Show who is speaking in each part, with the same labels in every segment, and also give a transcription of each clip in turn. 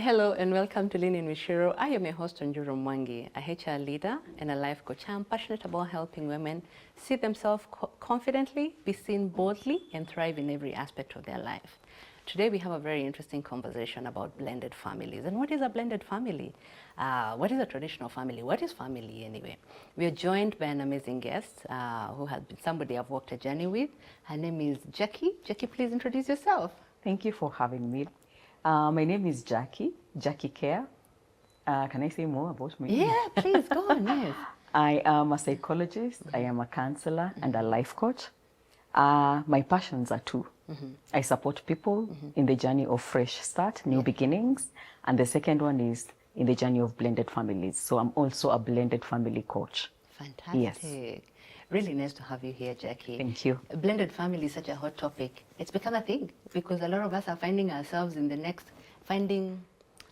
Speaker 1: Hello and welcome to Lean In with Ciru. I am your host, Ciru Mwangi, a HR leader and a life coach. I'm passionate about helping women see themselves confidently, be seen boldly, and thrive in every aspect of their life. Today we have a very interesting conversation about blended families. And what is a blended family? What is a traditional family? What is family anyway? We are joined by an amazing guest who has been somebody I've walked a journey with. Her name is Jackie. Jackie, please introduce yourself.
Speaker 2: Thank you for having me. My name is Jackie Keya. Can I say more about me?
Speaker 1: Yeah, please, go on, yes.
Speaker 2: I am a psychologist, I am a counselor and a life coach. My passions are two. I support people in the journey of fresh start, new beginnings, and the second one is in the journey of blended families. So I'm also a blended family coach.
Speaker 1: Fantastic.
Speaker 2: Yes.
Speaker 1: Really nice to have you here, Jackie.
Speaker 2: Thank you.
Speaker 1: A blended family is such a hot topic. It's become a thing because a lot of us are finding ourselves in the next, getting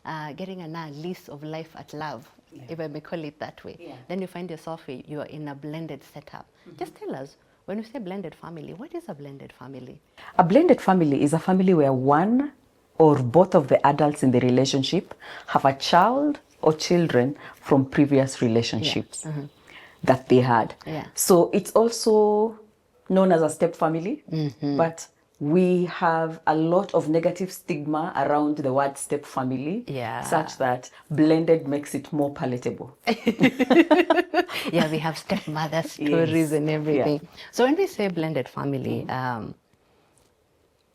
Speaker 1: a lease of life at love, if I may call it that way. Yeah. Then you find yourself, you are in a blended setup. Just tell us, when you say blended family, what is a blended family?
Speaker 2: A blended family is a family where one or both of the adults in the relationship have a child or children from previous relationships. That they had.
Speaker 1: Yeah.
Speaker 2: So it's also known as a step family, but we have a lot of negative stigma around the word step family, such that blended makes it more palatable.
Speaker 1: Yeah, we have stepmother stories and everything. Yeah. So when we say blended family,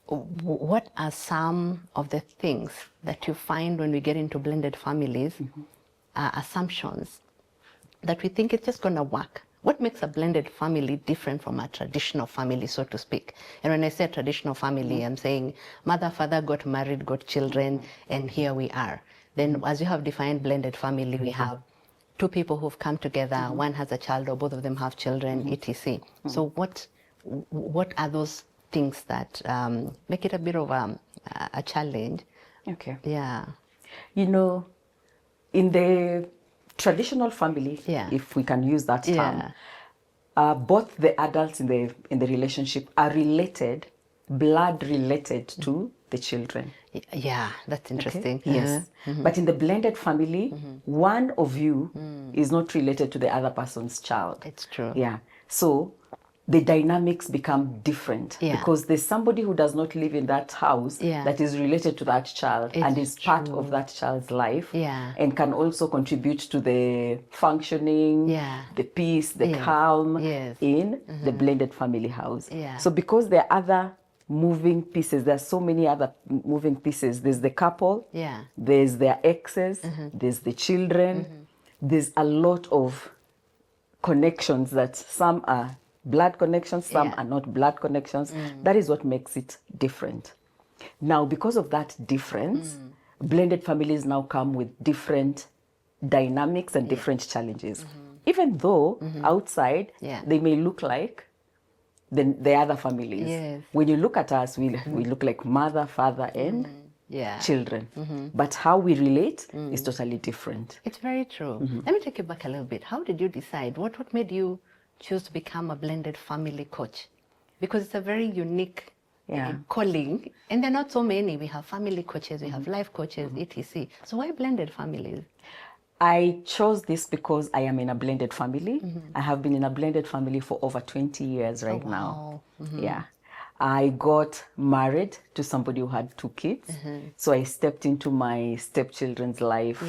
Speaker 1: what are some of the things that you find when we get into blended families, assumptions that we think it's just going to work? What makes a blended family different from a traditional family, so to speak? And when I say traditional family, I'm saying mother, father got married, got children, and here we are. Then as you have defined blended family, we have two people who've come together, one has a child or both of them have children, etc. So what are those things that make it a bit of a challenge?
Speaker 2: Okay.
Speaker 1: Yeah.
Speaker 2: You know, in the traditional family, if we can use that term, both the adults in the relationship are related, blood related to the children.
Speaker 1: Yeah, that's interesting.
Speaker 2: Okay? Yes. But in the blended family, one of you is not related to the other person's child.
Speaker 1: It's true.
Speaker 2: Yeah. So the dynamics become different because there's somebody who does not live in that house that is related to that child and is part of that child's life and can also contribute to the functioning, the peace, the calm in the blended family house. So because there are other moving pieces, there are so many other moving pieces. There's the couple, there's their exes, there's the children, there's a lot of connections that some are blood connections, some are not blood connections. That is what makes it different. Now, because of that difference, blended families now come with different dynamics and different challenges. Even though outside they may look like the other families. When you look at us, we look like mother, father, and children. But how we relate is totally different.
Speaker 1: It's very true. Let me take you back a little bit. How did you decide? What made you choose to become a blended family coach? Because it's a very unique calling, and there are not so many. We have family coaches, we have life coaches, etc. So why blended families?
Speaker 2: I chose this because I am in a blended family. I have been in a blended family for over 20 years right now. Yeah. I got married to somebody who had 2 kids. So I stepped into my stepchildren's life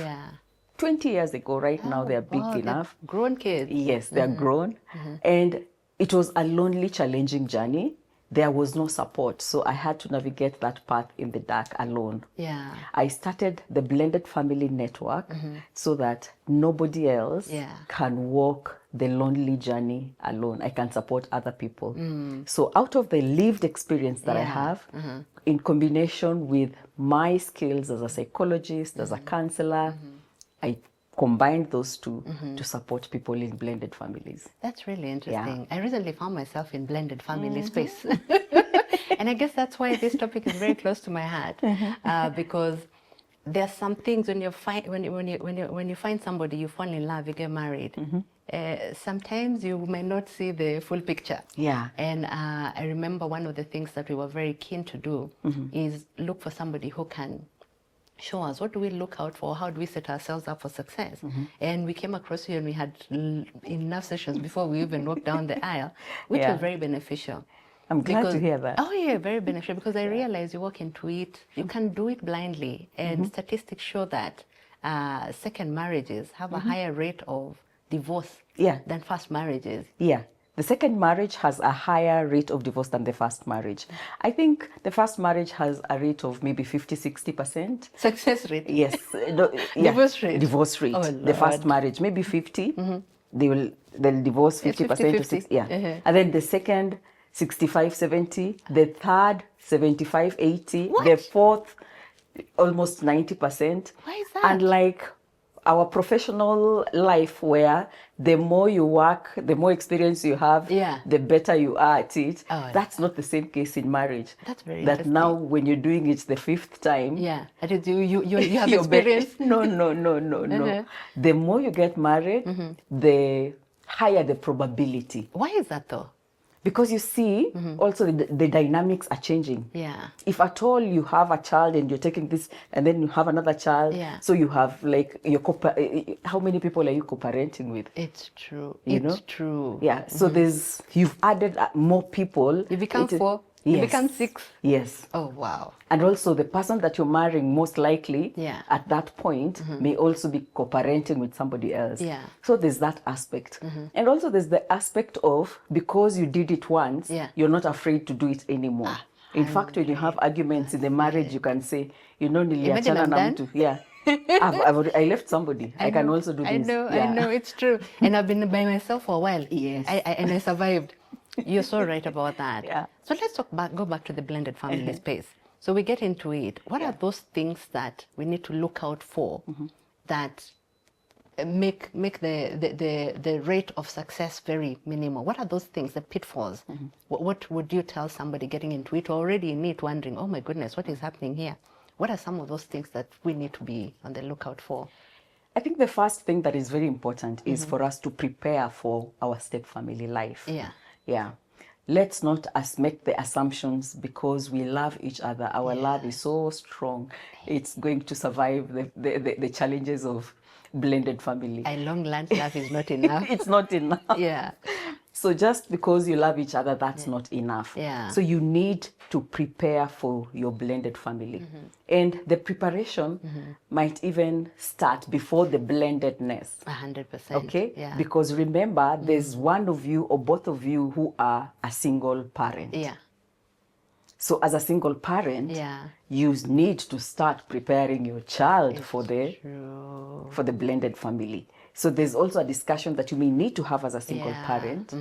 Speaker 2: 20 years ago. Right now they're big enough.
Speaker 1: Grown kids.
Speaker 2: Yes, they're grown. And it was a lonely, challenging journey. There was no support. So I had to navigate that path in the dark alone.
Speaker 1: Yeah.
Speaker 2: I started the Blended Family Network so that nobody else can walk the lonely journey alone. I can support other people. So out of the lived experience that I have, in combination with my skills as a psychologist, as a counselor, I combined those two to support people in blended families.
Speaker 1: That's really interesting. I recently found myself in blended family space. And I guess that's why this topic is very close to my heart, because there are some things when you find somebody, you fall in love, you get married. Sometimes you may not see the full picture.
Speaker 2: Yeah.
Speaker 1: And I remember one of the things that we were very keen to do is look for somebody who can show us, what do we look out for? How do we set ourselves up for success? And we came across you and we had enough sessions before we even walked down the aisle, which was very beneficial.
Speaker 2: I'm glad to hear that.
Speaker 1: Oh yeah, very beneficial, because I realized you walk into it, you can do it blindly, and statistics show that second marriages have a higher rate of divorce than first marriages.
Speaker 2: Yeah. The second marriage has a higher rate of divorce than the first marriage. I think the first marriage has a rate of maybe 50-60%.
Speaker 1: Success rate?
Speaker 2: Yes.
Speaker 1: Divorce rate?
Speaker 2: Divorce rate.
Speaker 1: Oh,
Speaker 2: the first marriage, maybe 50. They'll divorce 50% to 60. Yeah. And then the second, 65-70. The third, 75-80.
Speaker 1: What?
Speaker 2: The fourth, almost 90%.
Speaker 1: Why is that?
Speaker 2: And like our professional life, where the more you work, the more experience you have, the better you are at it. That's not the same case in marriage.
Speaker 1: That's very
Speaker 2: That now when you're doing it the fifth time,
Speaker 1: that is you have experience.
Speaker 2: No. The more you get married, the higher the probability.
Speaker 1: Why is that though?
Speaker 2: Because you see, also the dynamics are changing.
Speaker 1: Yeah.
Speaker 2: If at all you have a child and you're taking this, and then you have another child, so you have like how many people are you co-parenting with?
Speaker 1: It's true.
Speaker 2: It's
Speaker 1: true.
Speaker 2: Yeah. So you've added more people.
Speaker 1: You become 4.
Speaker 2: Yes.
Speaker 1: You become 6.
Speaker 2: Yes.
Speaker 1: Oh wow.
Speaker 2: And also the person that you're marrying, most likely at that point may also be co-parenting with somebody else.
Speaker 1: Yeah.
Speaker 2: So there's that aspect. And also there's the aspect of, because you did it once, you're not afraid to do it anymore. In fact, when you have arguments in the marriage, you can say, niliachana na mtu. Yeah. I left somebody. I can also do this.
Speaker 1: I know, it's true. And I've been by myself for a while.
Speaker 2: Yes.
Speaker 1: And I survived. You're so right about that.
Speaker 2: Yeah.
Speaker 1: So let's go back to the blended family space. So we get into it. What are those things that we need to look out for that make the rate of success very minimal? What are those things, the pitfalls? What would you tell somebody getting into it, already in it, wondering, oh my goodness, what is happening here? What are some of those things that we need to be on the lookout for?
Speaker 2: I think the first thing that is very important is for us to prepare for our step family life. Yeah. Let's not make the assumptions because we love each other. Our love is so strong. It's going to survive the challenges of blended family.
Speaker 1: A long lunch love is not enough.
Speaker 2: It's not enough.
Speaker 1: Yeah.
Speaker 2: So just because you love each other, that's not enough.
Speaker 1: Yeah.
Speaker 2: So you need to prepare for your blended family. And the preparation might even start before the blendedness.
Speaker 1: 100%.
Speaker 2: Okay?
Speaker 1: Yeah.
Speaker 2: Because remember, there's one of you or both of you who are a single parent.
Speaker 1: Yeah.
Speaker 2: So as a single parent, you need to start preparing your child for the blended family. So there's also a discussion that you may need to have as a single parent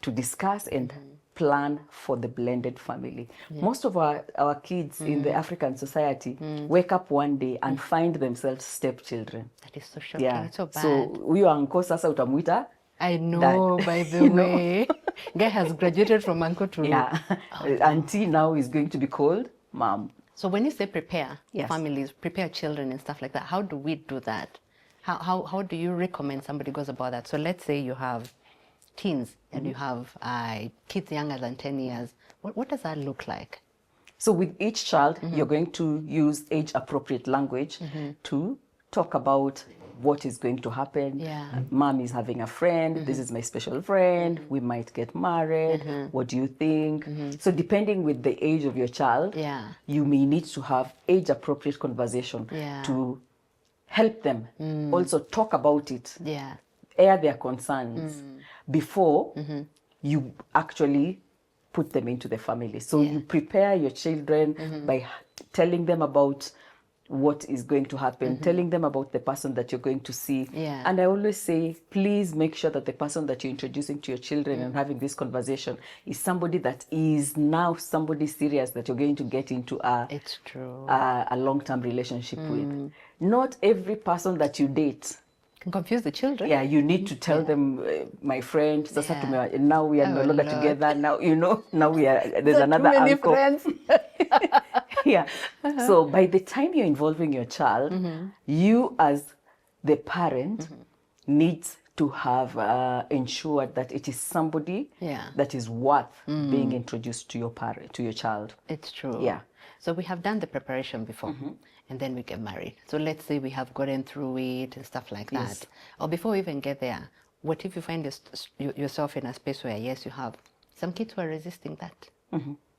Speaker 2: to discuss and plan for the blended family. Most of our kids in the African society wake up one day and find themselves stepchildren.
Speaker 1: That is so shocking. It's so bad.
Speaker 2: So huyo uncle sasa utamuita
Speaker 1: I know, by the way. Guy has graduated from uncle to...
Speaker 2: Auntie now is going to be called mom.
Speaker 1: So when you say prepare families, prepare children and stuff like that, how do we do that? How do you recommend somebody goes about that? So let's say you have teens and you have kids younger than 10 years. What does that look like?
Speaker 2: So with each child, you're going to use age-appropriate language to talk about what is going to happen. Mom is having a friend. This is my special friend. We might get married. What do you think? So depending with the age of your child, you may need to have age-appropriate conversation to help them also talk about it, air their concerns before you actually put them into the family. So you prepare your children by telling them about what is going to happen, telling them about the person that you're going to see. And I always say, please make sure that the person that you're introducing to your children and having this conversation is somebody that is now somebody serious that you're going to get into a long-term relationship with. Not every person that you date
Speaker 1: can confuse the children.
Speaker 2: Yeah, you need to tell them, my friend, now we are no longer together. Now, now there's another
Speaker 1: too many
Speaker 2: uncle.
Speaker 1: Friends.
Speaker 2: So by the time you're involving your child, you as the parent needs to have ensured that it is somebody that is worth being introduced to your child.
Speaker 1: It's true.
Speaker 2: Yeah.
Speaker 1: So we have done the preparation before, and then we get married. So let's say we have gotten through it and stuff like that. Or before we even get there, what if you find yourself in a space where, yes, you have some kids who are resisting that?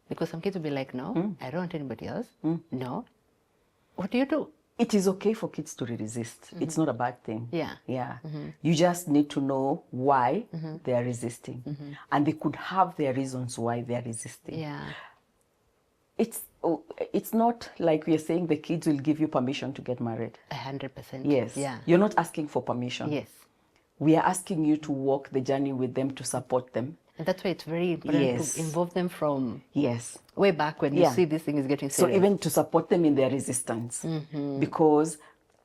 Speaker 1: Because some kids will be like, no, I don't want anybody else. No. What do you do?
Speaker 2: It is okay for kids to resist. It's not a bad thing.
Speaker 1: Yeah.
Speaker 2: Yeah. You just need to know why they are resisting. And they could have their reasons why they are resisting.
Speaker 1: Yeah.
Speaker 2: It's not like we are saying the kids will give you permission to get married.
Speaker 1: 100%.
Speaker 2: Yes.
Speaker 1: Yeah.
Speaker 2: You're not asking for permission.
Speaker 1: Yes.
Speaker 2: We are asking you to walk the journey with them, to support them.
Speaker 1: And that's why it's very important to involve them from way back when you see this thing is getting serious.
Speaker 2: So even to support them in their resistance. Because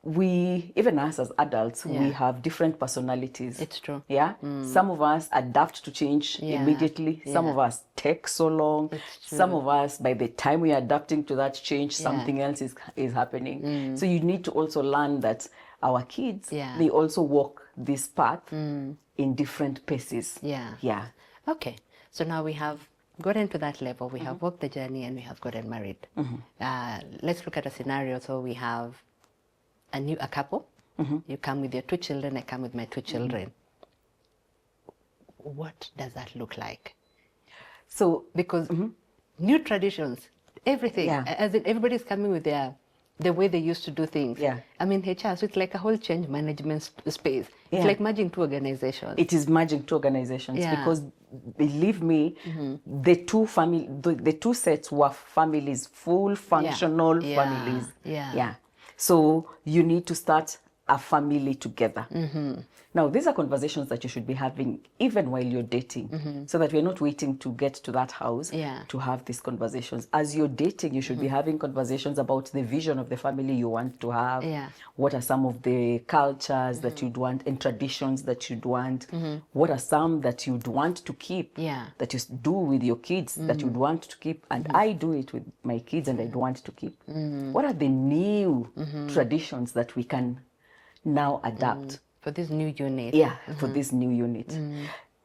Speaker 2: even us as adults, we have different personalities.
Speaker 1: It's true.
Speaker 2: Yeah. Some of us adapt to change immediately. Some of us take so long. Some of us, by the time we are adapting to that change, something else is happening. So you need to also learn that our kids, they also walk this path in different paces. Yeah.
Speaker 1: Okay. So now we have gotten to that level. We have walked the journey and we have gotten married. Let's look at a scenario. So we have a couple. You come with your 2 children. I come with my 2 children. What does that look like? So because new traditions, everything, as in everybody's coming with the way they used to do things. I mean, HR, so it's like a whole change management space. It's like merging 2 organizations.
Speaker 2: It is merging 2 organizations because, believe me, the 2 sets were families, full functional families. Yeah. So you need to start a family together. Now, these are conversations that you should be having even while you're dating, so that we're not waiting to get to that house to have these conversations. As you're dating, you should be having conversations about the vision of the family you want to have. What are some of the cultures that you'd want and traditions that you'd want? What are some that you'd want to keep, that you do with your kids that you'd want to keep? And I do it with my kids and I'd want to keep. What are the new traditions that we can now adapt?
Speaker 1: For this new unit.
Speaker 2: Yeah, for this new unit.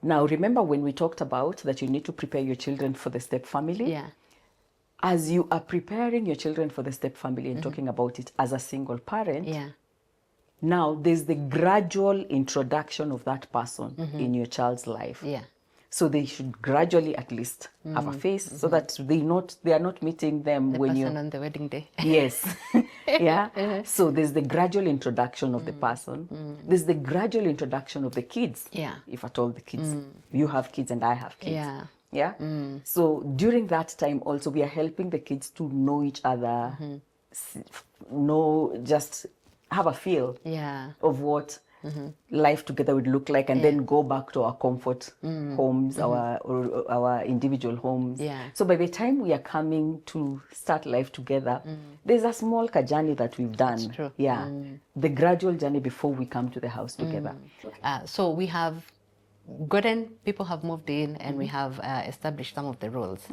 Speaker 2: Now, remember when we talked about that you need to prepare your children for the step family? As you are preparing your children for the step family and talking about it as a single parent, now there's the gradual introduction of that person in your child's life. So they should gradually at least have a face so that they are not meeting them
Speaker 1: the
Speaker 2: when
Speaker 1: person
Speaker 2: you're
Speaker 1: on the wedding day.
Speaker 2: Yes. So there's the gradual introduction of the person. There's the gradual introduction of the kids. If at all the kids. You have kids and I have kids. So during that time also we are helping the kids to know each other, just have a feel of what life together would look like, and then go back to our comfort homes, our individual homes. So by the time we are coming to start life together, there's a small journey that we've done.
Speaker 1: That's true.
Speaker 2: The gradual journey before we come to the house together.
Speaker 1: So we have people have moved in and we have established some of the rules.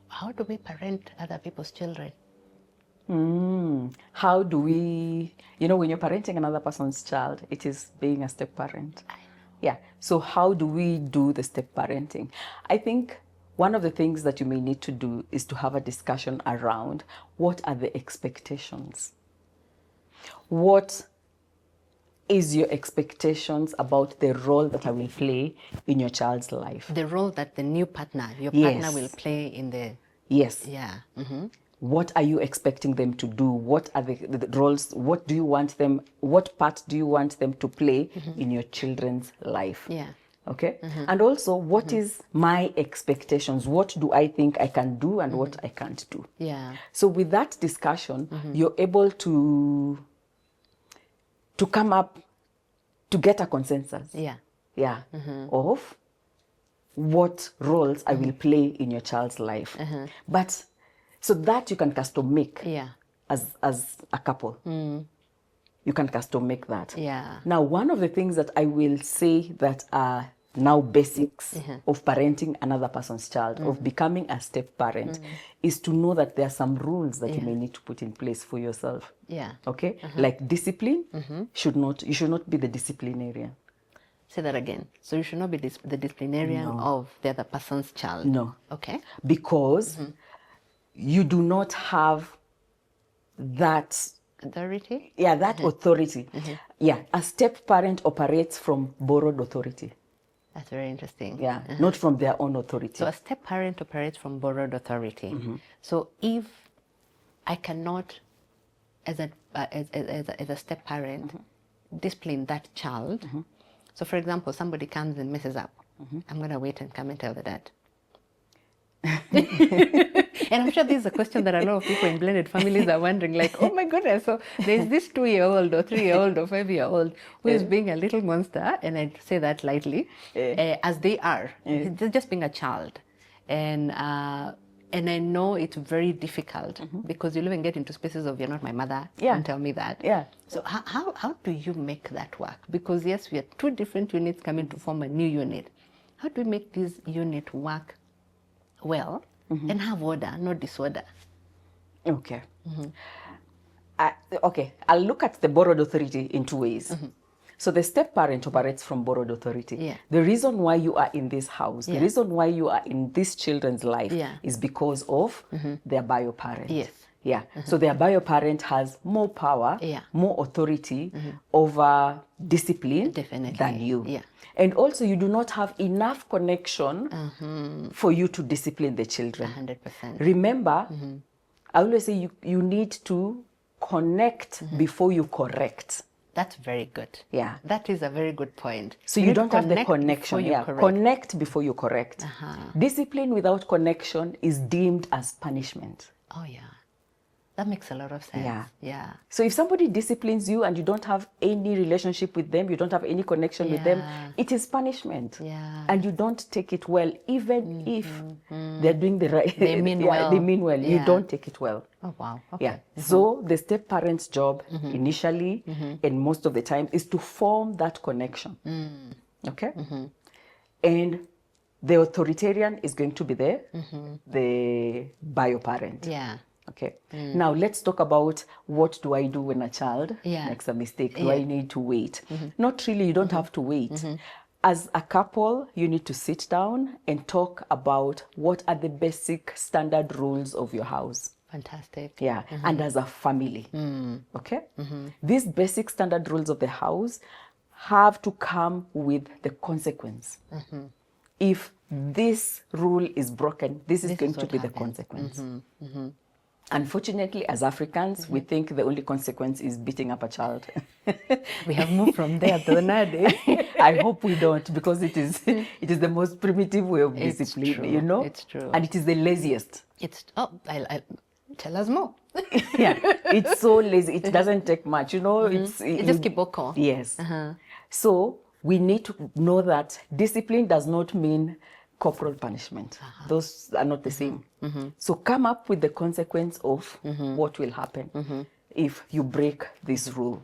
Speaker 1: How do we parent other people's children?
Speaker 2: How do we, when you're parenting another person's child, it is being a step parent. So how do we do the step parenting? I think one of the things that you may need to do is to have a discussion around what are the expectations. What is your expectations about the role that I will play in your child's life?
Speaker 1: The role that the new partner, your partner will play in the...
Speaker 2: What are you expecting them to do? What are the roles? What do you want them? What part do you want them to play in your children's life? Okay. And also, what is my expectations? What do I think I can do and what I can't do? So with that discussion, you're able to come up to get a consensus. Of what roles I will play in your child's life. But so that you can custom make as a couple. You can custom make that. Now, one of the things that I will say that are now basics of parenting another person's child, of becoming a step parent, is to know that there are some rules that you may need to put in place for yourself. Okay? Like discipline, you should not be the disciplinarian.
Speaker 1: Say that again. So you should not be the disciplinarian of the other person's child.
Speaker 2: No.
Speaker 1: Okay.
Speaker 2: Because you do not have that
Speaker 1: authority.
Speaker 2: Yeah, that authority. Yeah, a step parent operates from borrowed authority.
Speaker 1: That's very interesting.
Speaker 2: Yeah, not from their own authority.
Speaker 1: So a step parent operates from borrowed authority. So if I cannot, as a step parent, discipline that child. So for example, somebody comes and messes up. I'm going to wait and come and tell the dad. And I'm sure this is a question that a lot of people in blended families are wondering, like, oh my goodness, so there's this 2-year-old or 3-year-old or 5-year-old who is being a little monster, and I say that lightly, as they are. They're just being a child. And I know it's very difficult because you'll even get into spaces of, you're not my mother, don't tell me that. So how do you make that work? Because yes, we are two different units coming to form a new unit. How do we make this unit work well and have order, not disorder?
Speaker 2: Okay. Okay, I'll look at the borrowed authority in two ways. So the step parent operates from borrowed authority. The reason why you are in this house, the reason why you are in these children's life is because of their bio parent. So their bio parent has more power, more authority over discipline than you. And also you do not have enough connection for you to discipline the children.
Speaker 1: 100%.
Speaker 2: Remember, I always say you need to connect before you correct.
Speaker 1: That's very good.
Speaker 2: Yeah.
Speaker 1: That is a very good point.
Speaker 2: So you don't have the connection. Connect before you correct. Discipline without connection is deemed as punishment.
Speaker 1: Oh, yeah. That makes a lot of sense. Yeah.
Speaker 2: So if somebody disciplines you and you don't have any relationship with them, you don't have any connection with them, it is punishment. And you don't take it well, even if they're doing the right.
Speaker 1: They mean well.
Speaker 2: They mean well. You don't take it well.
Speaker 1: Oh, wow. Okay.
Speaker 2: So the step parent's job initially and most of the time is to form that connection. Okay? And the authoritarian is going to be there, the bio parent. Okay. Now let's talk about what do I do when a child makes a mistake? Do I need to wait? Not really, you don't have to wait. As a couple, you need to sit down and talk about what are the basic standard rules of your house.
Speaker 1: Fantastic.
Speaker 2: And as a family. Okay? These basic standard rules of the house have to come with the consequence. If this rule is broken, this is going to be the consequence. Unfortunately, as Africans, we think the only consequence is beating up a child.
Speaker 1: We have moved from there to nowadays.
Speaker 2: I hope we don't, because it is the most primitive way of discipline,
Speaker 1: true.
Speaker 2: you know?
Speaker 1: It's true.
Speaker 2: And it is the laziest.
Speaker 1: I'll tell us more.
Speaker 2: It's so lazy. It doesn't take much, you know?
Speaker 1: It's just kiboko.
Speaker 2: Yes. So we need to know that discipline does not mean corporal punishment. Those are not the same. So come up with the consequence of what will happen if you break this rule.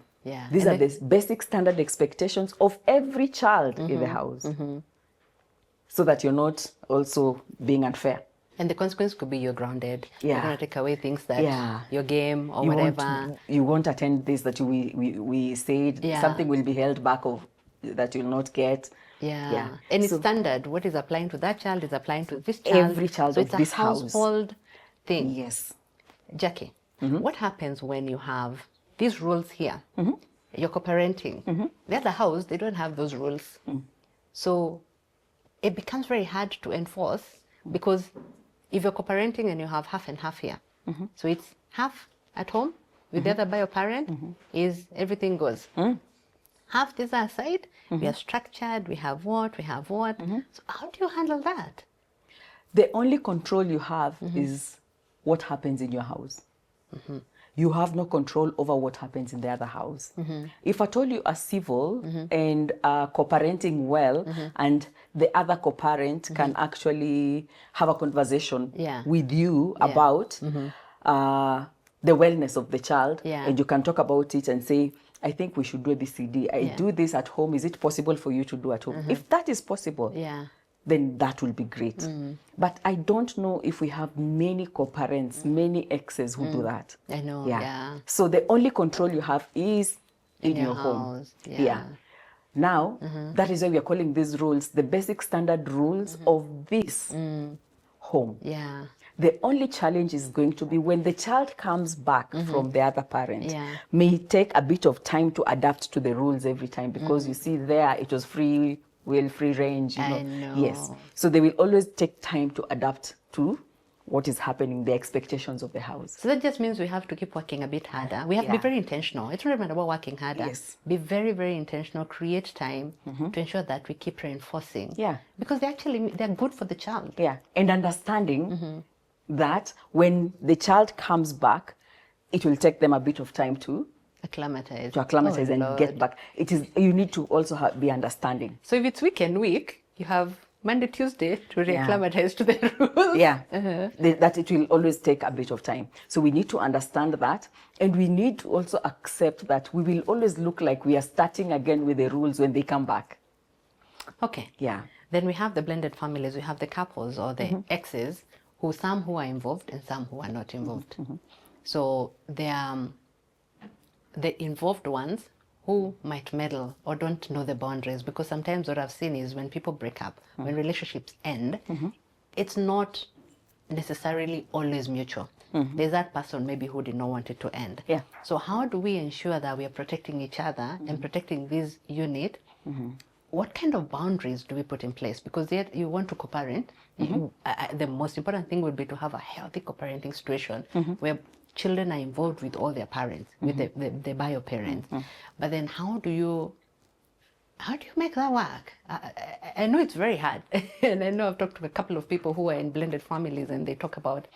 Speaker 2: These are the basic standard expectations of every child in the house, so that you're not also being unfair.
Speaker 1: And the consequence could be you're grounded. You're going to take away things that your game or
Speaker 2: you
Speaker 1: whatever.
Speaker 2: You won't attend this that we said. Something will be held back of that you'll not get.
Speaker 1: And it's standard. What is applying to that child is applying to this child.
Speaker 2: Every child
Speaker 1: so
Speaker 2: of this house.
Speaker 1: It's a household thing.
Speaker 2: Yes.
Speaker 1: Jackie, what happens when you have these rules here? You're co-parenting. The other house, they don't have those rules. So it becomes very hard to enforce, because if you're co-parenting and you have half and half here, so it's half at home with the other bio parent, is everything goes. Half this aside, we are structured, we have what. So how do you handle that?
Speaker 2: The only control you have is what happens in your house. You have no control over what happens in the other house. If at all you are civil and are co-parenting well, and the other co-parent can actually have a conversation with you about the wellness of the child, and you can talk about it and say, I think we should do ABCD. I do this at home. Is it possible for you to do at home? If that is possible, then that will be great. But I don't know if we have many co-parents, many exes who do that.
Speaker 1: I know,
Speaker 2: So the only control you have is in your home.
Speaker 1: House.
Speaker 2: Now, that is why we are calling these rules the basic standard rules of this home.
Speaker 1: Yeah.
Speaker 2: The only challenge is going to be when the child comes back from the other parent. May take a bit of time to adapt to the rules every time, because you see there it was free will, free range.
Speaker 1: I know.
Speaker 2: Yes. So they will always take time to adapt to what is happening, the expectations of the house.
Speaker 1: So that just means we have to keep working a bit harder. We have to be very intentional. It's not even about working harder.
Speaker 2: Yes.
Speaker 1: Be very, very intentional. Create time to ensure that we keep reinforcing.
Speaker 2: Yeah.
Speaker 1: Because they're good for the child.
Speaker 2: Yeah. And understanding that when the child comes back, it will take them a bit of time to
Speaker 1: acclimatize
Speaker 2: and
Speaker 1: Lord.
Speaker 2: get back. You need to also be understanding.
Speaker 1: So if it's weekend week, you have Monday, Tuesday to reacclimatize to the rules.
Speaker 2: Yeah, that it will always take a bit of time. So we need to understand that, and we need to also accept that we will always look like we are starting again with the rules when they come back.
Speaker 1: Okay.
Speaker 2: Yeah.
Speaker 1: Then we have the blended families. We have the couples or the exes, some who are involved and some who are not involved. So they are the involved ones who might meddle or don't know the boundaries, because sometimes what I've seen is when people break up, when relationships end, it's not necessarily always mutual. There's that person maybe who did not want it to end.
Speaker 2: Yeah.
Speaker 1: So how do we ensure that we are protecting each other and protecting this unit? What kind of boundaries do we put in place? Because yet you want to co-parent. The most important thing would be to have a healthy co-parenting situation where children are involved with all their parents, with the bio parents. But then how do you make that work? I know it's very hard. And I know I've talked to a couple of people who are in blended families, and they talk about,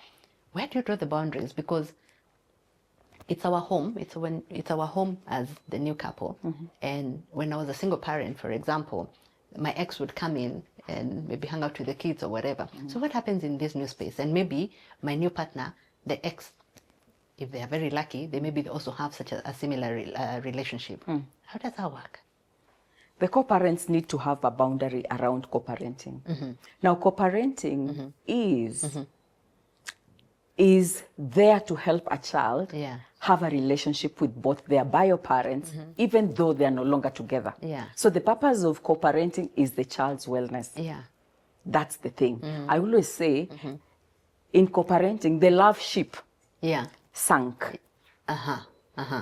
Speaker 1: where do you draw the boundaries? Because it's our home. It's our home as the new couple. And when I was a single parent, for example, my ex would come in and maybe hang out with the kids or whatever. So what happens in this new space? And maybe my new partner, the ex, if they are very lucky, they maybe also have such a similar relationship. How does that work?
Speaker 2: The co-parents need to have a boundary around co-parenting. Now, co-parenting is there to help a child have a relationship with both their bio parents, even though they are no longer together. So the purpose of co-parenting is the child's wellness. That's the thing. I always say, in co-parenting, the love ship sank.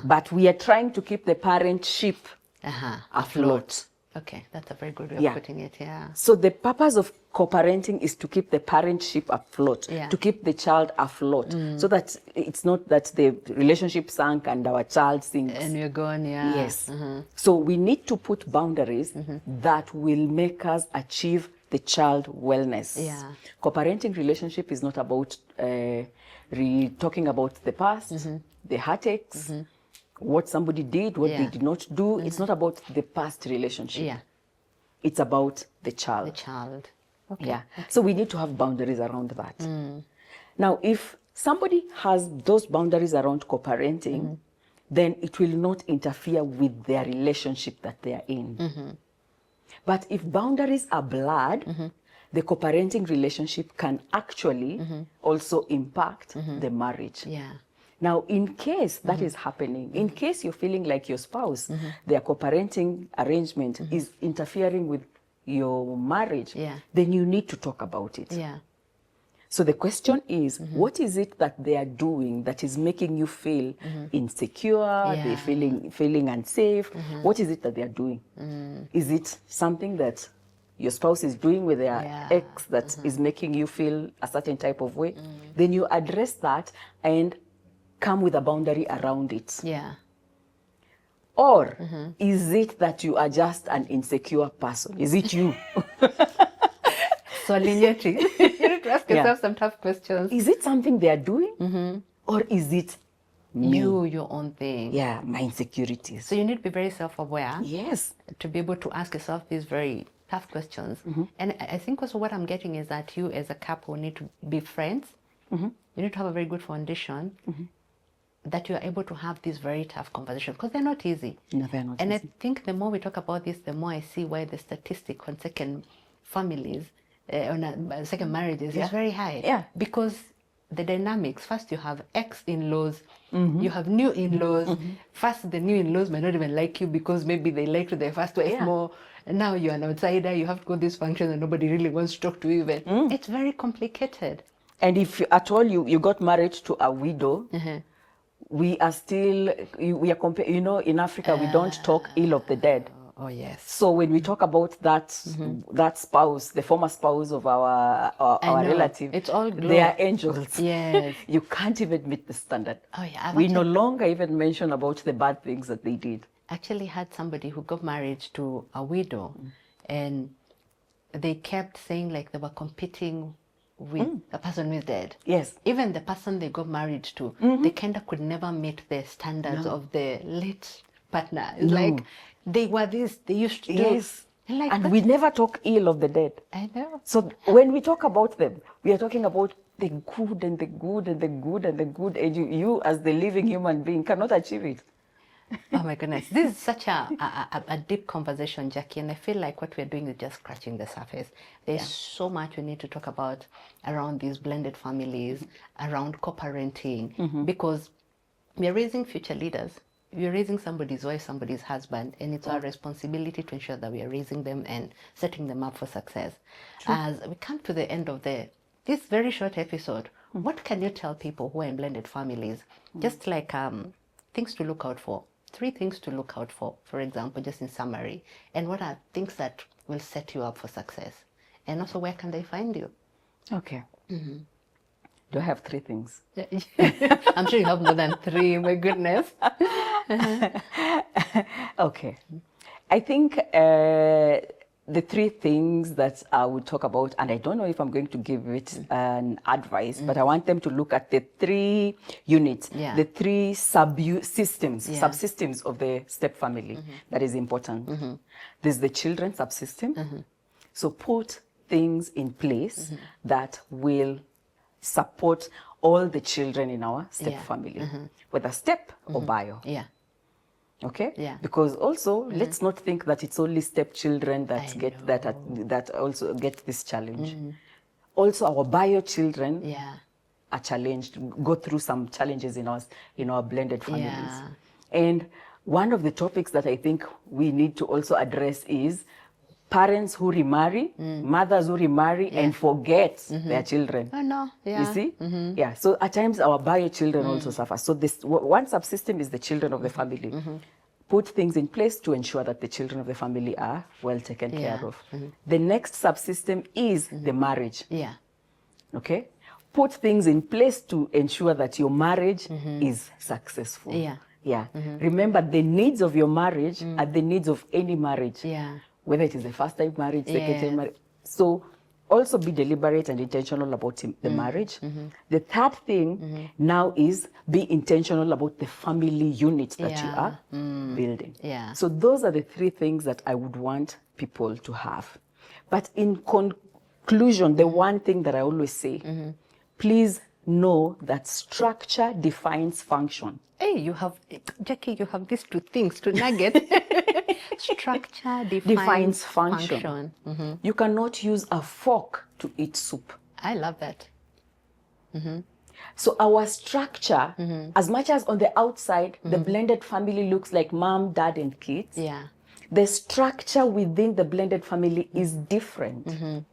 Speaker 2: But we are trying to keep the parent ship afloat.
Speaker 1: Okay, that's a very good way of putting it,
Speaker 2: So the purpose of co-parenting is to keep the parent ship afloat, to keep the child afloat, so that it's not that the relationship sank and our child sinks.
Speaker 1: And you're gone,
Speaker 2: Yes. So we need to put boundaries that will make us achieve the child wellness. Co-parenting relationship is not about talking about the past, the heartaches, what somebody did, what they did not do. It's not about the past relationship. It's about the child.
Speaker 1: The child. Okay.
Speaker 2: Okay. So we need to have boundaries around that. Now, if somebody has those boundaries around co-parenting, then it will not interfere with their relationship that they are in. But if boundaries are blurred, the co-parenting relationship can actually also impact the marriage. Now, in case that is happening, in case you're feeling like your spouse, their co-parenting arrangement is interfering with your marriage, then you need to talk about it. So the question is, what is it that they are doing that is making you feel insecure, they're feeling unsafe? What is it that they are doing? Is it something that your spouse is doing with their ex that is making you feel a certain type of way? Then you address that and come with a boundary around it. Or is it that you are just an insecure person? Is it you?
Speaker 1: So, Linyeti, you need to ask yourself some tough questions.
Speaker 2: Is it something they are doing? Or is it me?
Speaker 1: Your own thing?
Speaker 2: Yeah, my insecurities.
Speaker 1: So you need to be very self-aware.
Speaker 2: Yes.
Speaker 1: To be able to ask yourself these very tough questions. And I think also what I'm getting is that you as a couple need to be friends. You need to have a very good foundation. That you are able to have these very tough conversations, because they're not easy.
Speaker 2: No, they're not
Speaker 1: and
Speaker 2: easy.
Speaker 1: I think the more we talk about this, the more I see why the statistic on second families, on second marriages is very high.
Speaker 2: Yeah.
Speaker 1: Because the dynamics. First, you have ex-in-laws, you have new in-laws. First, the new in-laws might not even like you because maybe they liked their first wife more. And now you're an outsider, you have to go to this function and nobody really wants to talk to you even. It's very complicated.
Speaker 2: And if at all you got married to a widow, we are still, we are in Africa, we don't talk ill of the dead.
Speaker 1: Oh, yes.
Speaker 2: So when we talk about that that spouse, the former spouse of our relative,
Speaker 1: it's all
Speaker 2: they are angels.
Speaker 1: Yes.
Speaker 2: You can't even meet the standard.
Speaker 1: Oh, yeah.
Speaker 2: We no longer even mention about the bad things that they did.
Speaker 1: Actually had somebody who got married to a widow, and they kept saying like they were competing with the person who is dead.
Speaker 2: Yes.
Speaker 1: Even the person they got married to, they kind of could never meet the standards of the late partner. It's like they were this, they used to do.
Speaker 2: Yes.
Speaker 1: Like,
Speaker 2: and we never talk ill of the dead.
Speaker 1: I know.
Speaker 2: So when we talk about them, we are talking about the good and the good and the good and the good, and you as the living human being cannot achieve it.
Speaker 1: Oh my goodness, this is such a deep conversation, Jackie, and I feel like what we're doing is just scratching the surface. There's so much we need to talk about around these blended families, around co-parenting, because we're raising future leaders. We're raising somebody's wife, somebody's husband, and it's our responsibility to ensure that we are raising them and setting them up for success. True. As we come to the end of this very short episode, what can you tell people who are in blended families, just like things to look out for? 3 things to look out for example, just in summary. And what are things that will set you up for success? And also, where can they find you?
Speaker 2: Okay. Do I have 3 things?
Speaker 1: I'm sure you have more than 3, my goodness.
Speaker 2: Okay. I think the 3 things that I would talk about, and I don't know if I'm going to give it an advice, but I want them to look at the 3 units, the 3 subsystems of the step family. That is important. There's the children subsystem. So put things in place that will support all the children in our step family, whether step or bio. Okay. Because also, let's not think that it's only stepchildren that also get this challenge. Also, our bio children are challenged, go through some challenges in our blended families. And one of the topics that I think we need to also address is parents who remarry, mothers who remarry and forget their children.
Speaker 1: Oh no,
Speaker 2: You see? So at times our bio children also suffer. So this one subsystem is the children of the family. Put things in place to ensure that the children of the family are well taken care of. The next subsystem is the marriage. Okay? Put things in place to ensure that your marriage is successful. Remember, the needs of your marriage are the needs of any marriage. Whether it is a first-time marriage, second-time marriage. So also be deliberate and intentional about the marriage. The third thing now is be intentional about the family unit that you are building. So those are the 3 things that I would want people to have. But in conclusion, the one thing that I always say, please know that structure defines function.
Speaker 1: Hey, Jackie, you have these 2 things, 2 nuggets. Structure defines function.
Speaker 2: You cannot use a fork to eat soup.
Speaker 1: I love that.
Speaker 2: So our structure, as much as on the outside, the blended family looks like mom, dad, and kids, the structure within the blended family is different.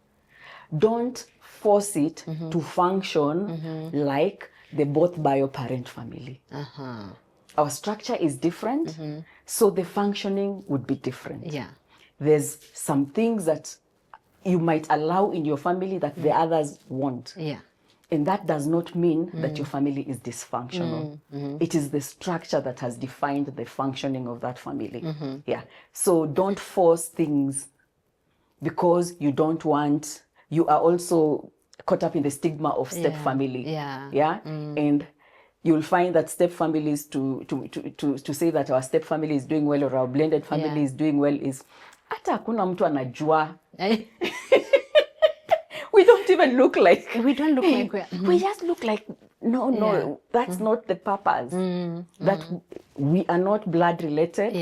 Speaker 2: Don't force it to function like the both bio-parent family. Our structure is different, so the functioning would be different. There's some things that you might allow in your family that the others won't. And that does not mean that your family is dysfunctional. It is the structure that has defined the functioning of that family. So don't force things because you don't want, you are also caught up in the stigma of step family. And you'll find that step families to say that our step family is doing well or our blended family is doing well is hata hakuna mtu anajua. We don't even look like
Speaker 1: we
Speaker 2: we just look like no that's not the purpose. That we are not blood related.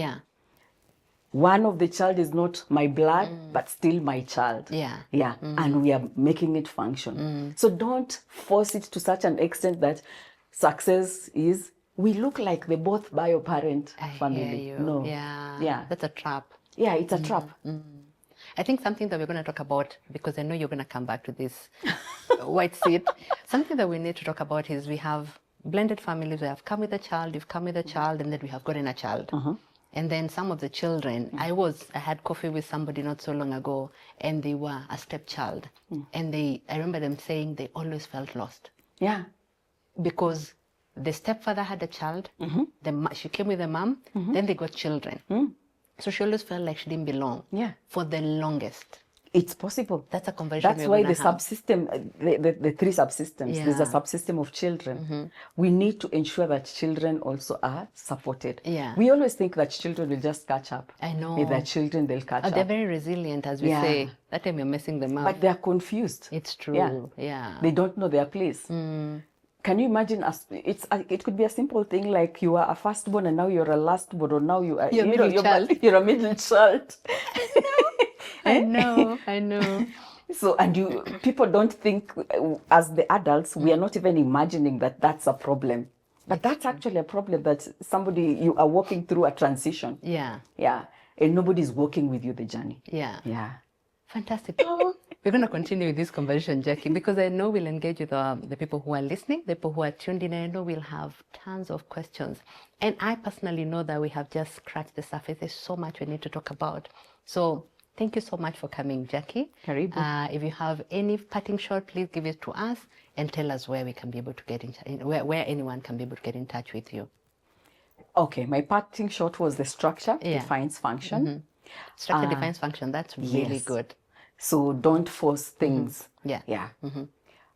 Speaker 2: one of the child is not my blood, but still my child.
Speaker 1: Yeah.
Speaker 2: Yeah. And we are making it function. So don't force it to such an extent that success is, we look like the both bio parent family.
Speaker 1: I hear you.
Speaker 2: No.
Speaker 1: Yeah. That's a trap.
Speaker 2: Yeah, it's a trap.
Speaker 1: I think something that we're going to talk about, because I know you're going to come back to this white seat, something that we need to talk about is we have blended families. We have come with a child, you've come with a child, and then we have gotten a child. And then some of the children, I had coffee with somebody not so long ago, and they were a stepchild. And I remember them saying they always felt lost.
Speaker 2: Yeah.
Speaker 1: Because the stepfather had a child, she came with a mom, then they got children. So she always felt like she didn't belong.
Speaker 2: Yeah.
Speaker 1: For the longest.
Speaker 2: It's possible.
Speaker 1: That's a conversation.
Speaker 2: That's why the subsystem, the three subsystems, there's a subsystem of children. We need to ensure that children also are supported.
Speaker 1: Yeah.
Speaker 2: We always think that children will just catch up.
Speaker 1: I know.
Speaker 2: With their children, they'll catch up.
Speaker 1: They're very resilient, as we say. That time you're messing them up.
Speaker 2: But they're confused.
Speaker 1: It's true. Yeah.
Speaker 2: They don't know their place. Can you imagine? It could be a simple thing like you are a firstborn and now you're a lastborn, or now you are
Speaker 1: you're a
Speaker 2: middle child.
Speaker 1: I know.
Speaker 2: So, and people don't think, as the adults, we are not even imagining that that's a problem. But that's actually a problem, that you are walking through a transition.
Speaker 1: Yeah.
Speaker 2: Yeah. And nobody's walking with you the journey.
Speaker 1: Yeah.
Speaker 2: Yeah.
Speaker 1: Fantastic. We're going to continue with this conversation, Jackie, because I know we'll engage with the people who are listening, the people who are tuned in. I know we'll have tons of questions. And I personally know that we have just scratched the surface. There's so much we need to talk about. So thank you so much for coming, Jackie.
Speaker 2: Karibu.
Speaker 1: If you have any parting shot, please give it to us and tell us where we can be able to get where anyone can be able to get in touch with you.
Speaker 2: Okay, my parting shot was the structure defines function.
Speaker 1: Structure defines function. That's really good.
Speaker 2: So don't force things.
Speaker 1: Yeah.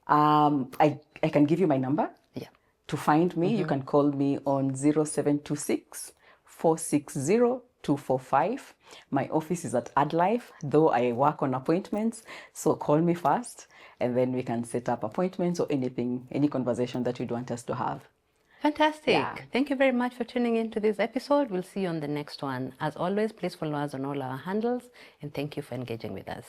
Speaker 2: I can give you my number.
Speaker 1: Yeah.
Speaker 2: To find me, you can call me on 0726 460 245. My office is at AdLife, though I work on appointments. So call me first, and then we can set up appointments or any conversation that you'd want us to have.
Speaker 1: Fantastic. Yeah. Thank you very much for tuning in to this episode. We'll see you on the next one. As always, please follow us on all our handles, and thank you for engaging with us.